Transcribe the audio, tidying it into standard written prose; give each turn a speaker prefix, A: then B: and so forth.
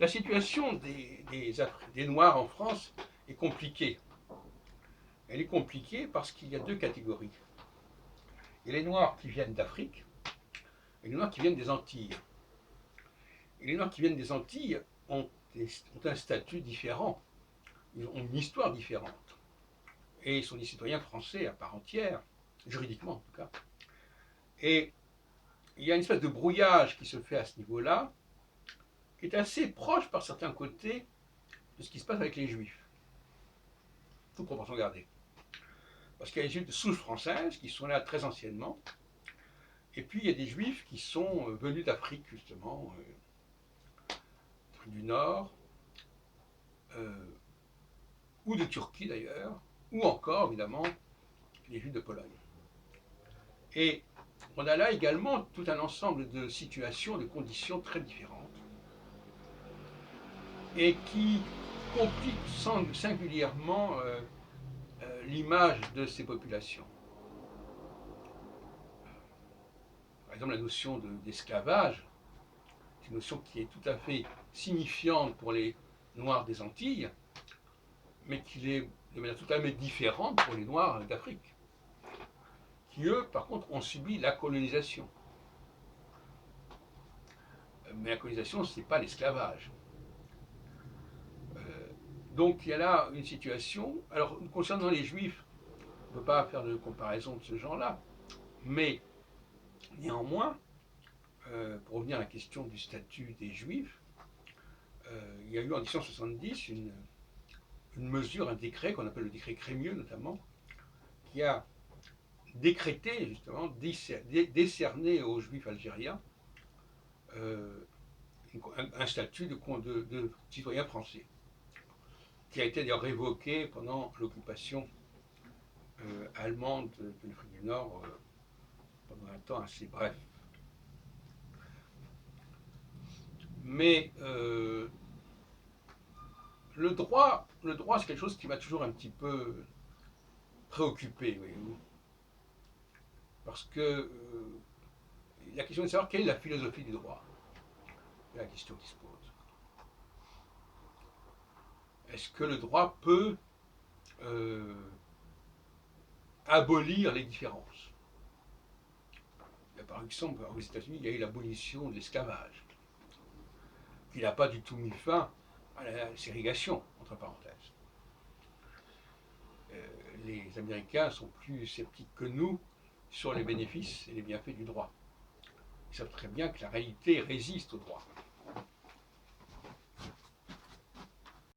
A: La situation des Noirs en France est compliquée. Elle est compliquée parce qu'il y a deux catégories. Il y a les Noirs qui viennent d'Afrique et les Noirs qui viennent des Antilles. Et les Noirs qui viennent des Antilles ont, ont un statut différent, ils ont une histoire différente. Et ils sont des citoyens français à part entière, juridiquement en tout cas. Et il y a une espèce de brouillage qui se fait à ce niveau-là, qui est assez proche par certains côtés de ce qui se passe avec les Juifs. Toute proportion gardée. Parce qu'il y a des Juifs de souche française qui sont là très anciennement, et puis il y a des Juifs qui sont venus d'Afrique justement, du Nord, ou de Turquie d'ailleurs, ou encore évidemment les Juifs de Pologne. Et on a là également tout un ensemble de situations, de conditions très différentes, et qui compliquent singulièrement l'image de ces populations. Par exemple, la notion d'esclavage, c'est une notion qui est tout à fait signifiante pour les Noirs des Antilles, mais qui est de manière tout à fait différente pour les Noirs d'Afrique, qui eux, par contre, ont subi la colonisation. Mais la colonisation, ce n'est pas l'esclavage. Donc il y a là une situation. Alors, concernant les Juifs, on ne peut pas faire de comparaison de ce genre-là, mais néanmoins, pour revenir à la question du statut des Juifs, il y a eu en 1870 une mesure, un décret qu'on appelle le décret Crémieux notamment, qui a décrété justement, décerné aux Juifs algériens un statut de citoyen français, qui a été d'ailleurs révoqué pendant l'occupation allemande de l'Afrique du Nord pendant un temps assez bref. Mais le droit c'est quelque chose qui m'a toujours un petit peu préoccupé, voyez-vous. Parce que la question est de savoir quelle est la philosophie du droit. C'est la question qui se pose. Est-ce que le droit peut abolir les différences? Par exemple, aux États-Unis, il y a eu l'abolition de l'esclavage, qui n'a pas du tout mis fin à la ségrégation, entre parenthèses. Les Américains sont plus sceptiques que nous sur les bénéfices et les bienfaits du droit. Ils savent très bien que la réalité résiste au droit.